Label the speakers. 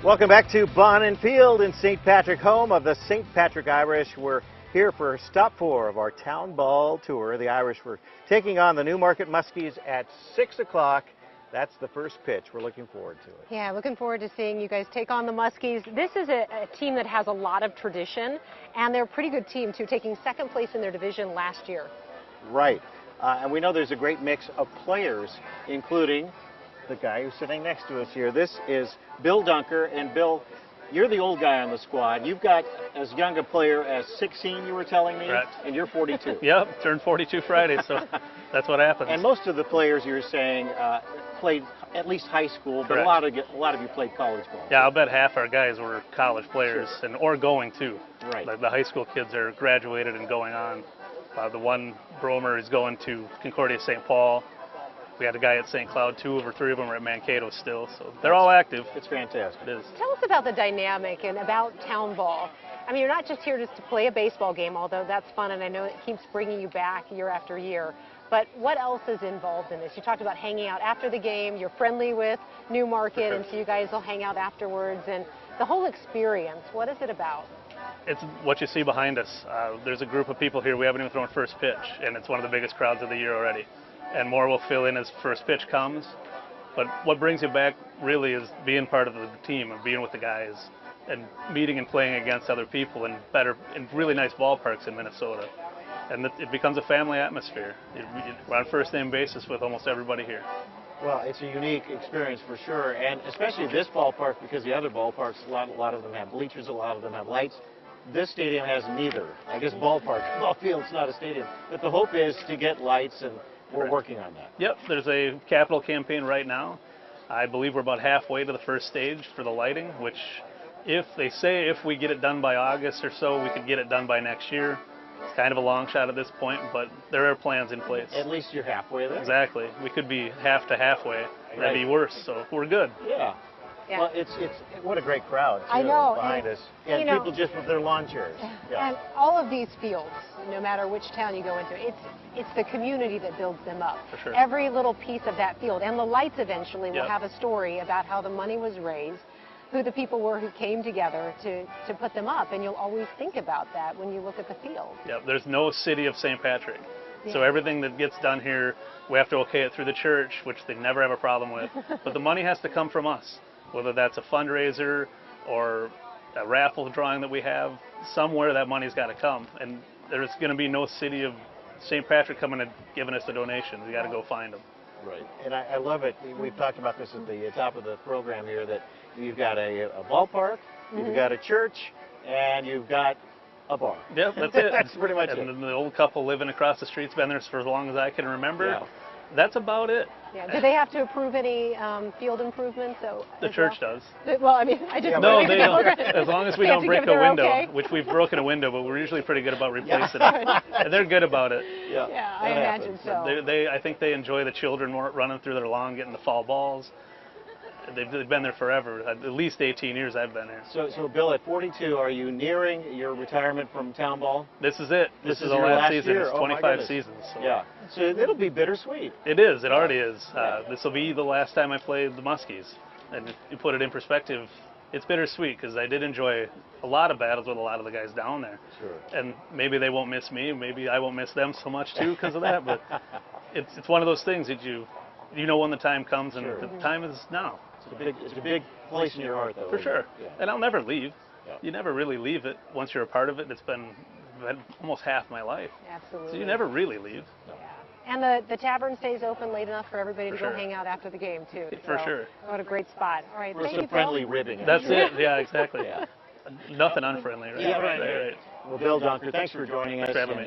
Speaker 1: Welcome back to Bon and Field in St. Patrick, home of the St. Patrick Irish. We're here for stop 4 of our town ball tour. The Irish were taking on the Newmarket Muskies at 6 o'clock. That's the first pitch. We're looking forward to it.
Speaker 2: Yeah, looking forward to seeing you guys take on the Muskies. This is a team that has a lot of tradition, and they're a pretty good team, too, taking second place in their division last year.
Speaker 1: Right. And we know there's a great mix of players, including the guy who's sitting next to us here. This is Bill Dunker. And Bill, you're the old guy on the squad. You've got as young a player as 16, you were telling me,
Speaker 3: correct,
Speaker 1: and you're 42.
Speaker 3: Yep, turned 42 Friday, so that's what happens.
Speaker 1: And most of the players you're saying played at least high school, but a lot of you played college ball.
Speaker 3: Yeah, I'll bet half our guys were college players,
Speaker 1: sure,
Speaker 3: or going to.
Speaker 1: Right.
Speaker 3: The high school kids are graduated and going on. The one Bromer is going to Concordia-St. Paul. We had a guy at St. Cloud, 2 over 3 of them are at Mankato still, so they're all active.
Speaker 1: It's fantastic.
Speaker 3: It is.
Speaker 2: Tell us about the dynamic and about town ball. I mean, you're not just here just to play a baseball game, although that's fun, and I know it keeps bringing you back year after year. But what else is involved in this? You talked about hanging out after the game. You're friendly with Newmarket,
Speaker 1: sure,
Speaker 2: and so you guys will hang out afterwards. And the whole experience, what is it about?
Speaker 3: It's what you see behind us. There's a group of people here. We haven't even thrown first pitch, and it's one of the biggest crowds of the year already. And more will fill in as first pitch comes. But what brings you back really is being part of the team and being with the guys and meeting and playing against other people in really nice ballparks in Minnesota. And it becomes a family atmosphere. We're on first name basis with almost everybody here.
Speaker 1: Well, it's a unique experience for sure, and especially this ballpark, because the other ballparks, a lot of them have bleachers, a lot of them have lights. This stadium has neither. I guess ball field's not a stadium, but the hope is to get lights, and we're working on that.
Speaker 3: Yep, there's a capital campaign right now. I believe we're about halfway to the first stage for the lighting, which if we get it done by August or so, we could get it done by next year. It's kind of a long shot at this point, but there are plans in place.
Speaker 1: At least you're halfway there.
Speaker 3: Exactly. We could be half to halfway. That'd be worse, so we're good.
Speaker 1: Yeah.
Speaker 2: Yeah.
Speaker 1: Well, it's what a great crowd, too,
Speaker 2: I know,
Speaker 1: behind us. And people just with their lawn chairs. Yeah.
Speaker 2: And all of these fields, no matter which town you go into, it's the community that builds them up.
Speaker 3: For sure.
Speaker 2: Every little piece of that field. And the lights eventually will
Speaker 3: Yep.
Speaker 2: have a story about how the money was raised, who the people were who came together to put them up. And you'll always think about that when you look at the field.
Speaker 3: Yep, there's no city of St. Patrick.
Speaker 2: Yeah.
Speaker 3: So everything that gets done here, we have to okay it through the church, which they never have a problem with. But the money has to come from us, whether that's a fundraiser or a raffle drawing that we have. Somewhere that money's got to come. And there's going to be no city of St. Patrick coming and giving us a donation. We got to go find them.
Speaker 1: Right. And I love it. We've talked about this at the top of the program here, that you've got a ballpark, you've got a church, and you've got a bar.
Speaker 3: Yep, that's it.
Speaker 1: That's pretty much it.
Speaker 3: And the old couple living across the street's been there for as long as I can remember.
Speaker 1: Yeah.
Speaker 3: That's about it.
Speaker 2: Yeah. Do they have to approve any field improvements?
Speaker 3: The church does.
Speaker 2: Well, I mean, I just...
Speaker 3: No, they don't. As long as we don't break a window,
Speaker 2: okay.
Speaker 3: which we've broken a window, but we're usually pretty good about replacing it. And they're good about it.
Speaker 2: Yeah, I imagine so.
Speaker 3: I think they enjoy the children running through their lawn, getting the foul balls. They've been there forever. At least 18 years I've been here.
Speaker 1: So Bill, at 42, are you nearing your retirement from town ball?
Speaker 3: This is it. This is the
Speaker 1: your
Speaker 3: last season.
Speaker 1: year.
Speaker 3: It's
Speaker 1: Oh,
Speaker 3: 25 seasons. So.
Speaker 1: Yeah. So it'll be bittersweet.
Speaker 3: It is. It already is. This will be the last time I played the Muskies. And if you put it in perspective, it's bittersweet because I did enjoy a lot of battles with a lot of the guys down there.
Speaker 1: Sure.
Speaker 3: And maybe they won't miss me. Maybe I won't miss them so much too because of that. But it's one of those things that you know when the time comes, and
Speaker 1: sure.
Speaker 3: the time is now.
Speaker 1: It's a big place in your heart, though.
Speaker 3: For sure.
Speaker 1: Yeah.
Speaker 3: And I'll never leave.
Speaker 1: Yeah.
Speaker 3: You never really leave it once you're a part of it. It's been almost half my life.
Speaker 2: Absolutely.
Speaker 3: So you never really leave.
Speaker 2: Yeah. And the tavern stays open late enough for everybody to go hang out after the game, too.
Speaker 3: For
Speaker 2: So,
Speaker 3: sure.
Speaker 2: What a great spot. All right, thank you,
Speaker 1: Some friendly ribbing.
Speaker 3: That's it. Yeah, exactly.
Speaker 1: Yeah.
Speaker 3: Nothing unfriendly, right?
Speaker 1: Yeah, right.
Speaker 3: Right.
Speaker 1: Well, Bill Dunker, thanks for joining us.
Speaker 3: Thanks for having me.